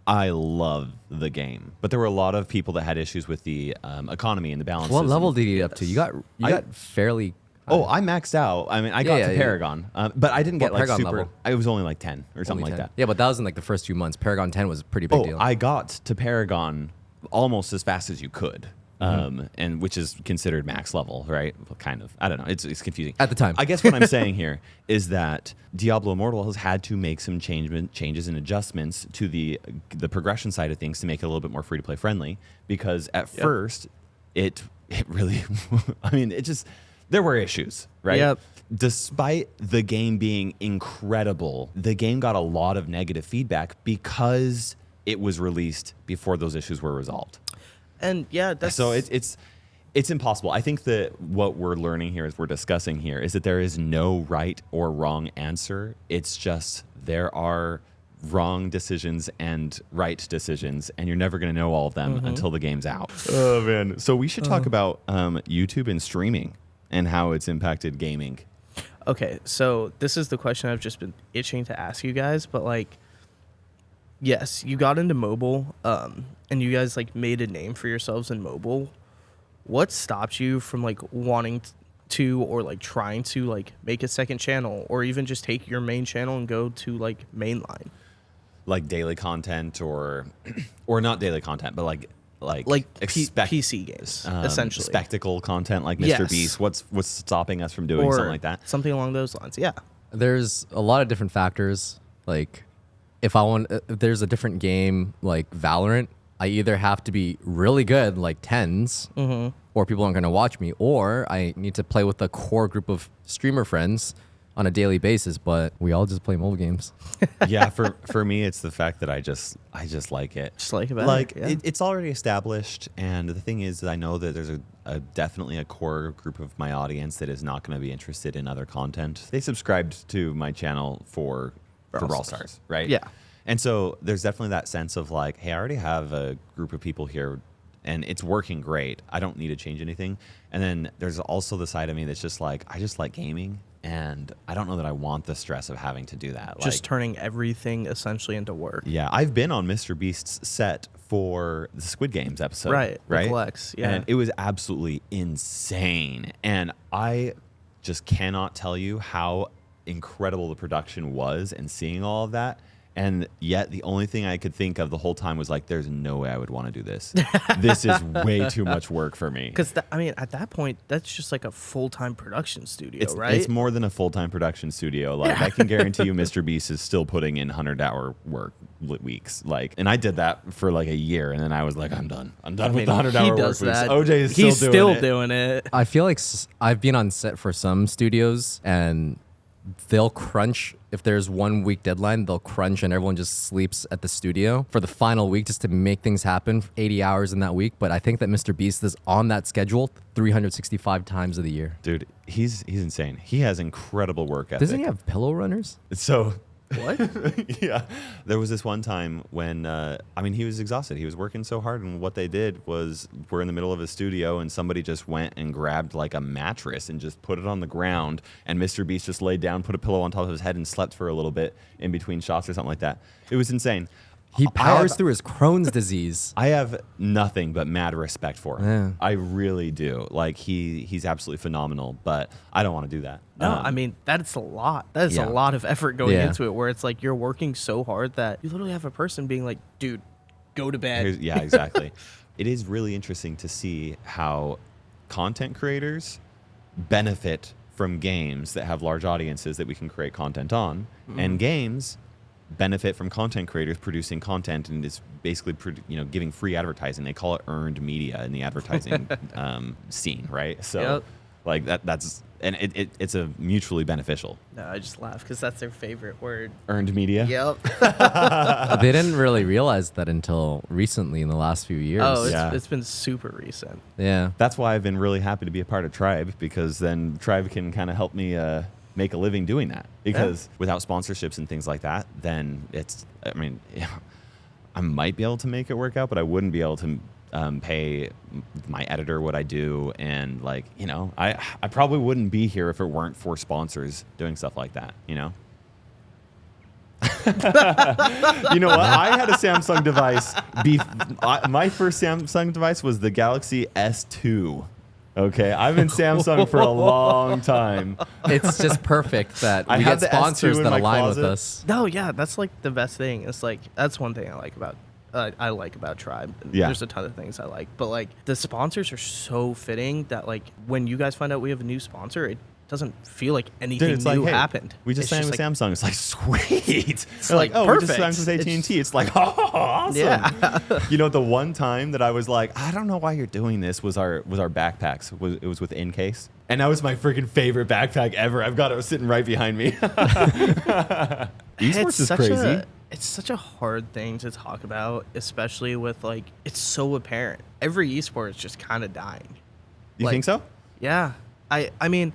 [SPEAKER 2] I love the game, but there were a lot of people that had issues with the economy and the balances.
[SPEAKER 1] What level did you get up to? You got fairly.
[SPEAKER 2] Oh, I maxed out. I mean, I got to Paragon, but I didn't get like
[SPEAKER 1] Paragon
[SPEAKER 2] super.
[SPEAKER 1] level?
[SPEAKER 2] I was only like 10 or something
[SPEAKER 1] Only
[SPEAKER 2] like
[SPEAKER 1] 10.
[SPEAKER 2] that.
[SPEAKER 1] Yeah, but that was in like the first 2 months. Paragon 10 was a pretty big deal.
[SPEAKER 2] I got to Paragon almost as fast as you could. And which is considered max level, right? Well, kind of. I don't know. It's confusing.
[SPEAKER 1] At the time.
[SPEAKER 2] I guess what I'm saying here is that Diablo Immortal has had to make some changes and adjustments to the progression side of things to make it a little bit more free to play friendly. Because at first, it really, I mean, it just, there were issues, right?
[SPEAKER 3] Yep.
[SPEAKER 2] Despite the game being incredible, the game got a lot of negative feedback because it was released before those issues were resolved.
[SPEAKER 3] And yeah, that's
[SPEAKER 2] So it's impossible. I think that what we're learning here, as we're discussing here, is that there is no right or wrong answer. It's just there are wrong decisions and right decisions, and you're never going to know all of them until the game's out. Oh man! So we should talk about YouTube and streaming and how it's impacted gaming.
[SPEAKER 3] Okay, so this is the question I've just been itching to ask you guys, but like, yes, you got into mobile, and you guys like made a name for yourselves in mobile. What stopped you from like wanting to or like trying to like make a second channel or even just take your main channel and go to like mainline?
[SPEAKER 2] Like daily content or not daily content, but like
[SPEAKER 3] PC games, essentially.
[SPEAKER 2] Spectacle content like Mr.
[SPEAKER 3] Yes.
[SPEAKER 2] Beast. What's stopping us from doing
[SPEAKER 3] Or
[SPEAKER 2] something like that?
[SPEAKER 3] something along those lines, yeah.
[SPEAKER 1] There's a lot of different factors. Like, if there's a different game like Valorant, I either have to be really good, like tens, or people aren't going to watch me, or I need to play with a core group of streamer friends on a daily basis. But we all just play mobile games.
[SPEAKER 2] Yeah, for me, it's the fact that I just like it.
[SPEAKER 3] Just like it better,
[SPEAKER 2] Like
[SPEAKER 3] yeah.
[SPEAKER 2] it's already established, and the thing is that I know that there's definitely a core group of my audience that is not going to be interested in other content. They subscribed to my channel for Brawl Stars, right?
[SPEAKER 3] Yeah.
[SPEAKER 2] And so there's definitely that sense of like, hey, I already have a group of people here and it's working great. I don't need to change anything. And then there's also the side of me that's just like, I just like gaming and I don't know that I want the stress of having to do that.
[SPEAKER 3] Just turning everything essentially into work.
[SPEAKER 2] Yeah, I've been on Mr. Beast's set for the Squid Games episode.
[SPEAKER 3] Right.
[SPEAKER 2] Right.
[SPEAKER 3] Flex, yeah.
[SPEAKER 2] And it was absolutely insane. And I just cannot tell you how incredible the production was and seeing all of that. And yet the only thing I could think of the whole time was like, there's no way I would want to do this. This is way too much work for me.
[SPEAKER 3] Because, I mean, at that point, that's just like a full-time production studio, right?
[SPEAKER 2] It's more than a full-time production studio. Like, I can guarantee you Mr. Beast is still putting in 100-hour work weeks. Like, and I did that for like a year, and then I was like, I'm done. I'm done with the 100-hour work weeks. OJ is still
[SPEAKER 3] doing it.
[SPEAKER 1] I feel like I've been on set for some studios and they'll crunch. If there's 1 week deadline, they'll crunch and everyone just sleeps at the studio for the final week just to make things happen, 80 hours in that week. But I think that Mr. Beast is on that schedule 365 times of the year.
[SPEAKER 2] Dude, he's insane. He has incredible work ethic.
[SPEAKER 1] Doesn't he have pillow runners?
[SPEAKER 2] So
[SPEAKER 3] What?
[SPEAKER 2] yeah, there was this one time when he was exhausted. He was working so hard, and what they did was we're in the middle of a studio, and somebody just went and grabbed like a mattress and just put it on the ground, and Mr. Beast just laid down, put a pillow on top of his head, and slept for a little bit in between shots or something like that. It was insane.
[SPEAKER 1] He powers through his Crohn's disease.
[SPEAKER 2] I have nothing but mad respect for him.
[SPEAKER 1] Yeah.
[SPEAKER 2] I really do. Like he's absolutely phenomenal, but I don't want to do that.
[SPEAKER 3] No, I mean, that's a lot. That is
[SPEAKER 2] Yeah.
[SPEAKER 3] a lot of effort going
[SPEAKER 1] Yeah.
[SPEAKER 3] into it, where it's like you're working so hard that you literally have a person being like, dude, go to bed.
[SPEAKER 2] Yeah, exactly. It is really interesting to see how content creators benefit from games that have large audiences that we can create content on, and games benefit from content creators producing content and is basically giving free advertising. They call it earned media in the advertising scene, right? So
[SPEAKER 3] Yep.
[SPEAKER 2] like that's and it's a mutually beneficial.
[SPEAKER 3] No, I just laugh because that's their favorite word.
[SPEAKER 2] Earned media.
[SPEAKER 3] Yep.
[SPEAKER 1] They didn't really realize that until recently in the last few years.
[SPEAKER 3] Oh,
[SPEAKER 2] Yeah.
[SPEAKER 3] it's been super recent.
[SPEAKER 1] Yeah.
[SPEAKER 2] That's why I've been really happy to be a part of Tribe, because then Tribe can kind of help me make a living doing that. Because without sponsorships and things like that, then I might be able to make it work out, but I wouldn't be able to pay my editor what I do. And I probably wouldn't be here if it weren't for sponsors doing stuff like that, You know what? I had a Samsung device. My first Samsung device was the Galaxy S2. Okay, I've been Samsung for a long time.
[SPEAKER 1] It's just perfect that
[SPEAKER 2] I
[SPEAKER 1] we
[SPEAKER 2] have
[SPEAKER 1] get
[SPEAKER 2] the S2
[SPEAKER 1] sponsors
[SPEAKER 2] in
[SPEAKER 1] that
[SPEAKER 2] my
[SPEAKER 1] align with
[SPEAKER 2] closet.
[SPEAKER 1] us.
[SPEAKER 3] No, yeah, that's like the best thing. It's like that's one thing I like about Tribe.
[SPEAKER 2] Yeah.
[SPEAKER 3] There's a ton of things I like, but like the sponsors are so fitting that like when you guys find out we have a new sponsor, it doesn't feel like anything
[SPEAKER 2] Dude, it's
[SPEAKER 3] new
[SPEAKER 2] like, hey,
[SPEAKER 3] happened.
[SPEAKER 2] we just
[SPEAKER 3] It's
[SPEAKER 2] signed with
[SPEAKER 3] like,
[SPEAKER 2] Samsung. It's like, sweet. It's
[SPEAKER 3] like,
[SPEAKER 2] oh, we just
[SPEAKER 3] perfect.
[SPEAKER 2] signed with AT&T. It's like, oh, awesome.
[SPEAKER 3] Yeah.
[SPEAKER 2] You know, the one time that I was like, I don't know why you're doing this was our backpacks. It was with Incase. And that was my freaking favorite backpack ever. I've got it sitting right behind me. Esports is crazy.
[SPEAKER 3] It's such a hard thing to talk about, especially with like it's so apparent. Every esport is just kind of dying.
[SPEAKER 2] You
[SPEAKER 3] Like,
[SPEAKER 2] think so?
[SPEAKER 3] Yeah. I mean,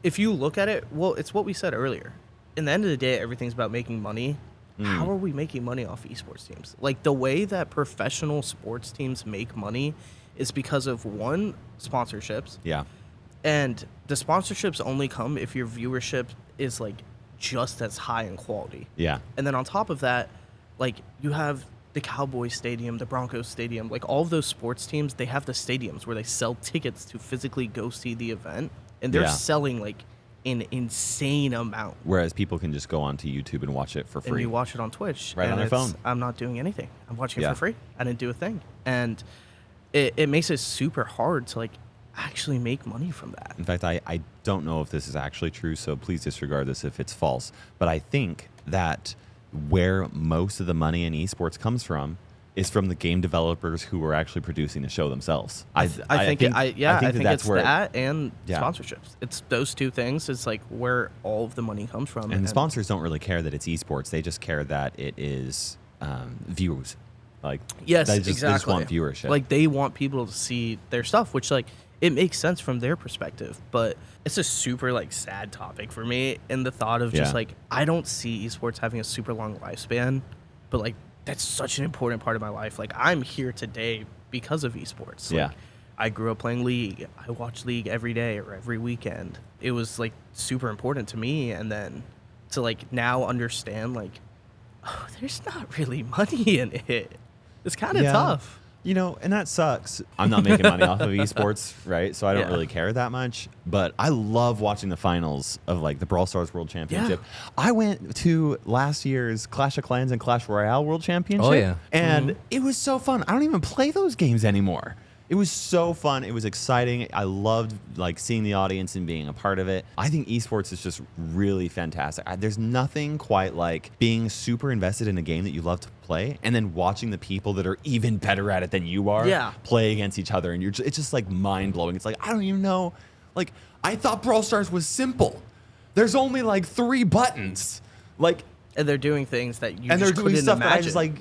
[SPEAKER 3] if you look at it, well, it's what we said earlier. In the end of the day, everything's about making money. How are we making money off esports teams? Like the way that professional sports teams make money is because of one, sponsorships.
[SPEAKER 2] Yeah.
[SPEAKER 3] And the sponsorships only come if your viewership is like just as high in quality.
[SPEAKER 2] Yeah.
[SPEAKER 3] And then on top of that, like you have the Cowboys Stadium, the Broncos Stadium, like all of those sports teams, they have the stadiums where they sell tickets to physically go see the event. And they're
[SPEAKER 2] Yeah.
[SPEAKER 3] selling like an insane amount.
[SPEAKER 2] Whereas people can just go onto YouTube and watch it for free.
[SPEAKER 3] And you watch it on Twitch.
[SPEAKER 2] Right
[SPEAKER 3] and
[SPEAKER 2] on their phone.
[SPEAKER 3] I'm not doing anything. I'm watching it
[SPEAKER 2] Yeah.
[SPEAKER 3] for free. I didn't do a thing. And it makes it super hard to like actually make money from that.
[SPEAKER 2] In fact, I don't know if this is actually true, so please disregard this if it's false. But I think that where most of the money in esports comes from is from the game developers who are actually producing the show themselves.
[SPEAKER 3] I think
[SPEAKER 2] that's
[SPEAKER 3] it's
[SPEAKER 2] where
[SPEAKER 3] that and
[SPEAKER 2] Yeah.
[SPEAKER 3] sponsorships. It's those two things. It's like where all of the money comes from.
[SPEAKER 2] And the sponsors don't really care that it's esports. They just care that it is views. Like
[SPEAKER 3] Yes,
[SPEAKER 2] they just
[SPEAKER 3] exactly.
[SPEAKER 2] want viewership.
[SPEAKER 3] Like they want people to see their stuff, which like it makes sense from their perspective, but it's a super like sad topic for me. And the thought of just
[SPEAKER 2] Yeah.
[SPEAKER 3] like I don't see esports having a super long lifespan, but like that's such an important part of my life. Like I'm here today because of esports.
[SPEAKER 2] Yeah.
[SPEAKER 3] Like, I grew up playing League. I watch League every day or every weekend. It was like super important to me, and then to like now understand like, oh, there's not really money in it. It's kind of
[SPEAKER 2] Yeah.
[SPEAKER 3] tough.
[SPEAKER 2] You know, and that sucks. I'm not making money off of esports, right? So I don't
[SPEAKER 3] Yeah.
[SPEAKER 2] really care that much. But I love watching the finals of like the Brawl Stars World Championship. I went to last year's Clash of Clans and Clash Royale World Championship.
[SPEAKER 1] Oh, yeah.
[SPEAKER 2] And it was so fun. I don't even play those games anymore. It was so fun. It was exciting. I loved like seeing the audience and being a part of it. I think esports is just really fantastic. There's nothing quite like being super invested in a game that you love to play and then watching the people that are even better at it than you are play against each other. And it's just like mind blowing. It's like, I don't even know. Like I thought Brawl Stars was simple. There's only like 3 buttons. Like,
[SPEAKER 3] And they're doing things that you
[SPEAKER 2] and they're
[SPEAKER 3] just
[SPEAKER 2] doing
[SPEAKER 3] couldn't
[SPEAKER 2] stuff
[SPEAKER 3] imagine.
[SPEAKER 2] that I just like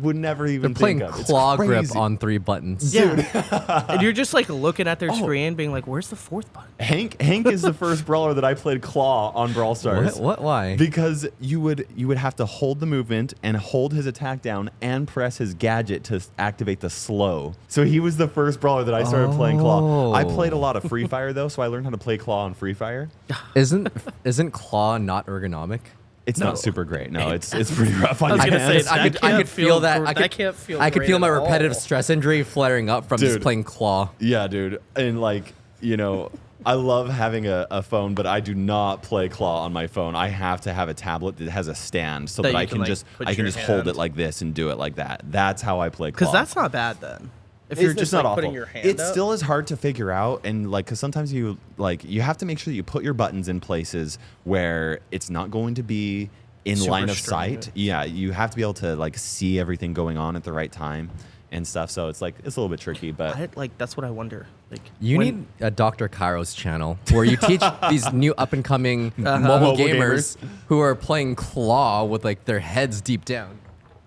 [SPEAKER 2] would never even
[SPEAKER 1] They're playing
[SPEAKER 2] think of. It's
[SPEAKER 1] claw grip
[SPEAKER 2] crazy.
[SPEAKER 1] on 3 buttons.
[SPEAKER 3] Yeah. And you're just like looking at their
[SPEAKER 2] Oh.
[SPEAKER 3] screen being like, where's the 4th button?
[SPEAKER 2] Hank is the first brawler that I played claw on Brawl Stars.
[SPEAKER 1] What? Why?
[SPEAKER 2] Because you would have to hold the movement and hold his attack down and press his gadget to activate the slow. So he was the first brawler that I started playing claw. I played a lot of Free Fire though, so I learned how to play claw on Free Fire.
[SPEAKER 1] Isn't claw not ergonomic?
[SPEAKER 2] It's
[SPEAKER 3] No.
[SPEAKER 2] not super great. No, it's pretty rough on
[SPEAKER 3] I was
[SPEAKER 2] your
[SPEAKER 3] gonna say,
[SPEAKER 2] hands.
[SPEAKER 3] that
[SPEAKER 1] I
[SPEAKER 3] can't
[SPEAKER 1] could
[SPEAKER 3] feel
[SPEAKER 1] feel that.
[SPEAKER 3] gr-
[SPEAKER 1] I
[SPEAKER 3] that
[SPEAKER 1] could,
[SPEAKER 3] can't feel
[SPEAKER 1] I could
[SPEAKER 3] great
[SPEAKER 1] feel my
[SPEAKER 3] at
[SPEAKER 1] repetitive
[SPEAKER 3] all.
[SPEAKER 1] stress injury flaring up from just
[SPEAKER 2] Dude.
[SPEAKER 1] playing claw.
[SPEAKER 2] Yeah, dude. And like, you know, I love having a phone, but I do not play claw on my phone. I have to have a tablet that has a stand so
[SPEAKER 3] That
[SPEAKER 2] that
[SPEAKER 3] you
[SPEAKER 2] I
[SPEAKER 3] can,
[SPEAKER 2] can
[SPEAKER 3] like,
[SPEAKER 2] just
[SPEAKER 3] put
[SPEAKER 2] I can
[SPEAKER 3] your
[SPEAKER 2] just hold
[SPEAKER 3] hand.
[SPEAKER 2] it like this and do it like that. That's how I play claw.
[SPEAKER 3] Because that's not bad then. If
[SPEAKER 2] It's-
[SPEAKER 3] you're
[SPEAKER 2] it's
[SPEAKER 3] just
[SPEAKER 2] not
[SPEAKER 3] like
[SPEAKER 2] awful.
[SPEAKER 3] putting your hand
[SPEAKER 2] It
[SPEAKER 3] up.
[SPEAKER 2] still is hard to figure out, and like, because sometimes you have to make sure that you put your buttons in places where it's not going to be in
[SPEAKER 3] Super
[SPEAKER 2] line of
[SPEAKER 3] strenuous.
[SPEAKER 2] sight. Yeah, you have to be able to like see everything going on at the right time and stuff. So it's like it's a little bit tricky, but
[SPEAKER 3] like that's what I wonder. Like
[SPEAKER 1] You
[SPEAKER 3] when-
[SPEAKER 1] need a Dr. Kairos channel where you teach these new up and coming mobile
[SPEAKER 2] Mobile
[SPEAKER 1] gamers who are playing claw with like their heads deep down.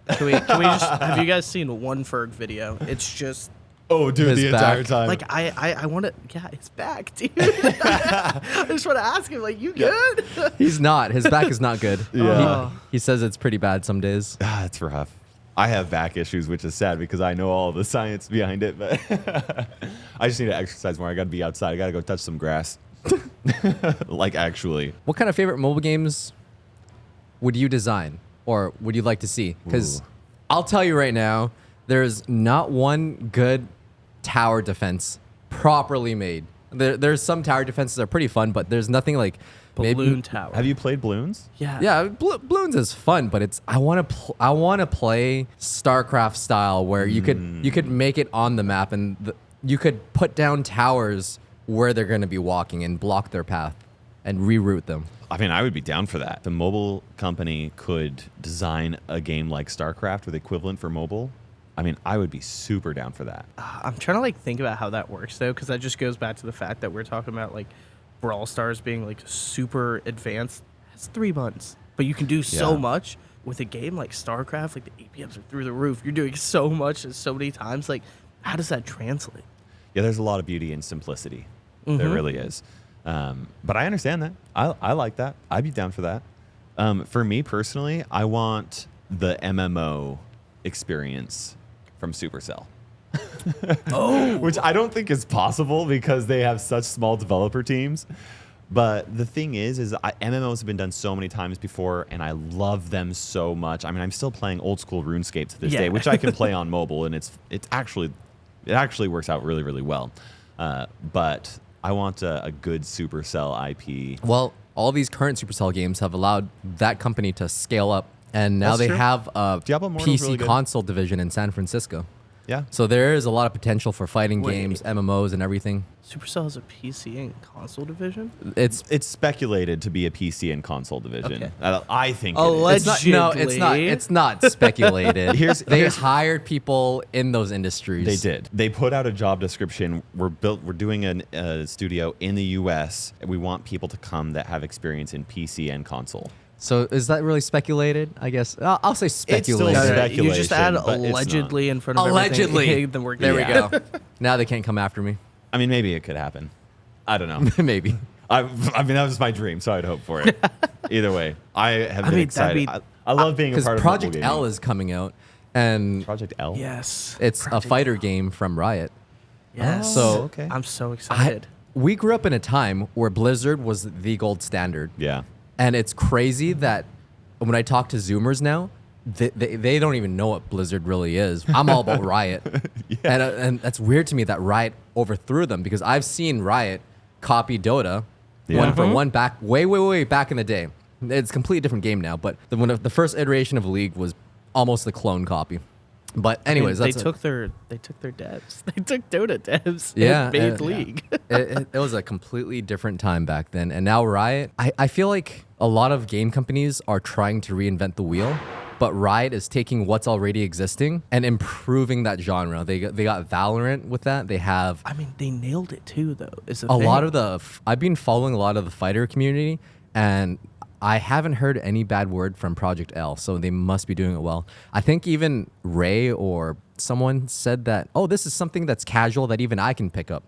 [SPEAKER 3] Can we just have you guys seen one Ferg video? It's just
[SPEAKER 2] oh, dude,
[SPEAKER 1] His
[SPEAKER 2] the entire
[SPEAKER 1] back.
[SPEAKER 2] time.
[SPEAKER 3] like I want to. Yeah, it's back, dude. I just want to ask him, like, you good?
[SPEAKER 1] He's not. His back is not good.
[SPEAKER 2] Yeah.
[SPEAKER 1] He says it's pretty bad some days.
[SPEAKER 2] It's rough. I have back issues, which is sad because I know all the science behind it, but I just need to exercise more. I got to be outside. I got to go touch some grass. Like, actually.
[SPEAKER 1] What kind of favorite mobile games would you design? or would you like to see? Because I'll tell you right now, there's not one good tower defense properly made. There's some tower defenses that are pretty fun, but there's nothing like
[SPEAKER 3] Balloon Tower.
[SPEAKER 2] Have you played Bloons?
[SPEAKER 3] Yeah.
[SPEAKER 1] Yeah, Bloons is fun, but I want to play StarCraft style where you could make it on the map and you could put down towers where they're going to be walking and block their path and reroute them.
[SPEAKER 2] I mean, I would be down for that. The mobile company could design a game like StarCraft with equivalent for mobile. I mean, I would be super down for that.
[SPEAKER 3] I'm trying to like think about how that works though, because that just goes back to the fact that we're talking about like Brawl Stars being like super advanced. It's 3 months, but you can do so much with a game like StarCraft. Like the APMs are through the roof. You're doing so much and so many times. Like, how does that translate?
[SPEAKER 2] Yeah, there's a lot of beauty in simplicity. There really is. But I understand that. I like that. I'd be down for that. For me personally, I want the MMO experience from Supercell. Which I don't think is possible because they have such small developer teams. But the thing is MMOs have been done so many times before, and I love them so much. I mean, I'm still playing old school RuneScape to this day, which I can play on mobile, and it actually works out really, really well. But I want a good Supercell IP.
[SPEAKER 1] Well, all these current Supercell games have allowed that company to scale up, and now they have a
[SPEAKER 2] Diablo Immortal's
[SPEAKER 1] PC
[SPEAKER 2] really good.
[SPEAKER 1] console division in San Francisco.
[SPEAKER 2] Yeah.
[SPEAKER 1] So there is a lot of potential for fighting games, MMOs, and everything.
[SPEAKER 3] Supercell has a PC and console division?
[SPEAKER 1] It's
[SPEAKER 2] It's speculated to be a PC and console division.
[SPEAKER 3] Okay.
[SPEAKER 2] I think
[SPEAKER 3] Allegedly.
[SPEAKER 1] no, it's not. It's not speculated. They
[SPEAKER 2] here's-
[SPEAKER 1] hired people in those industries.
[SPEAKER 2] They did. They put out a job description. We're doing a studio in the U.S. and we want people to come that have experience in PC and console.
[SPEAKER 1] So is that really speculated? I guess I'll say speculated.
[SPEAKER 2] still
[SPEAKER 3] You just add
[SPEAKER 2] speculation, but it's
[SPEAKER 3] allegedly in front of
[SPEAKER 1] Allegedly.
[SPEAKER 3] everything. Then we're
[SPEAKER 1] There
[SPEAKER 3] good.
[SPEAKER 1] we go. Now they can't come after me.
[SPEAKER 2] I mean, maybe it could happen. I don't know.
[SPEAKER 1] Maybe.
[SPEAKER 2] I mean, that was my dream, so I'd hope for it. Either way, I have been
[SPEAKER 3] mean,
[SPEAKER 2] excited.
[SPEAKER 3] that'd
[SPEAKER 2] I love being a
[SPEAKER 1] Because
[SPEAKER 2] part of
[SPEAKER 1] Project
[SPEAKER 2] mobile
[SPEAKER 1] L
[SPEAKER 2] gaming.
[SPEAKER 1] is coming out, and
[SPEAKER 2] Project L.
[SPEAKER 3] Yes.
[SPEAKER 1] it's
[SPEAKER 3] Project
[SPEAKER 1] a fighter
[SPEAKER 3] L.
[SPEAKER 1] game from Riot.
[SPEAKER 3] Yes.
[SPEAKER 1] So-
[SPEAKER 2] okay.
[SPEAKER 3] I'm so excited.
[SPEAKER 1] We grew up in a time where Blizzard was the gold standard.
[SPEAKER 2] Yeah.
[SPEAKER 1] And it's crazy that when I talk to Zoomers now, they don't even know what Blizzard really is. I'm all about Riot. And that's weird to me that Riot overthrew them, because I've seen Riot copy Dota one for one back way back in the day. It's a completely different game now, but the first iteration of League was almost the clone copy. But anyways,
[SPEAKER 3] they
[SPEAKER 1] that's
[SPEAKER 3] took their devs. They took Dota devs.
[SPEAKER 1] Yeah,
[SPEAKER 3] And made League.
[SPEAKER 1] it was a completely different time back then. And now Riot, I feel like a lot of game companies are trying to reinvent the wheel, but Riot is taking what's already existing and improving that genre. They got Valorant with that. They have
[SPEAKER 3] I mean, they nailed it too, though. Is
[SPEAKER 1] a lot of I've been following a lot of the fighter community, and I haven't heard any bad word from Project L, so they must be doing it well. I think even Ray or someone said that, oh, this is something that's casual that even I can pick up.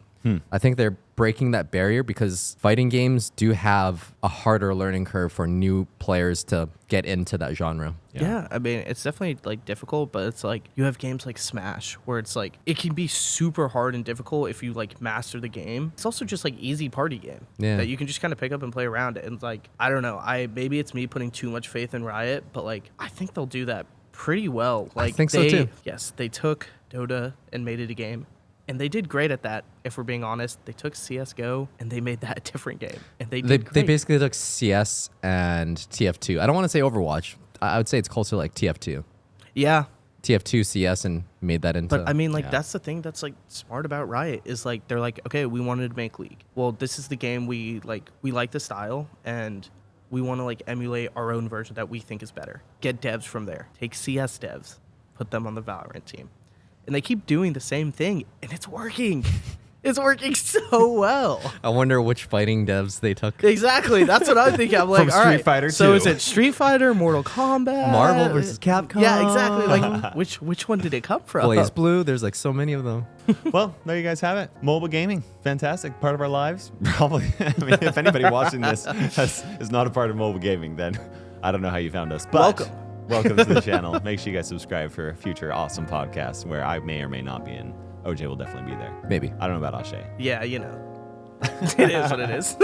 [SPEAKER 1] I think they're breaking that barrier, because fighting games do have a harder learning curve for new players to get into that genre.
[SPEAKER 3] Yeah, I mean, it's definitely like difficult, but it's like you have games like Smash where it's like it can be super hard and difficult if you like master the game. It's also just like easy party game that you can just kind of pick up and play around it. And like, I don't know, maybe it's me putting too much faith in Riot, but like I think they'll do that pretty well. Like
[SPEAKER 1] think so too.
[SPEAKER 3] Yes, they took Dota and made it a game. And they did great at that, if we're being honest. They took CSGO and they made that a different game. And they did
[SPEAKER 1] They
[SPEAKER 3] great.
[SPEAKER 1] basically took CS and TF2. I don't want to say Overwatch. I would say it's closer like TF2.
[SPEAKER 3] Yeah.
[SPEAKER 1] TF2 CS and made that into.
[SPEAKER 3] But I mean, like, that's the thing that's like smart about Riot is like they're like, okay, we wanted to make League. Well, this is the game we like the style, and we want to like emulate our own version that we think is better. Get devs from there. Take CS devs, put them on the Valorant team. And they keep doing the same thing, and it's working. It's working so well.
[SPEAKER 1] I wonder which fighting devs they took.
[SPEAKER 3] Exactly. That's what I'm thinking. I'm like,
[SPEAKER 2] From
[SPEAKER 3] all
[SPEAKER 2] Street
[SPEAKER 3] right.
[SPEAKER 2] Fighter
[SPEAKER 3] So
[SPEAKER 2] 2.
[SPEAKER 3] is it Street Fighter, Mortal Kombat,
[SPEAKER 1] Marvel versus Capcom?
[SPEAKER 3] Yeah, exactly. Like, which one did it come from?
[SPEAKER 1] Blaze Blue. There's like so many of them.
[SPEAKER 2] Well, there you guys have it. Mobile gaming, fantastic part of our lives. Probably, I mean, if anybody watching this is not a part of mobile gaming, then I don't know how you found us. But welcome to the channel. Make sure you guys subscribe for future awesome podcasts where I may or may not be in. OJ will definitely be there.
[SPEAKER 1] Maybe.
[SPEAKER 2] I don't know about Ashay.
[SPEAKER 3] Yeah, you know. It is what it is.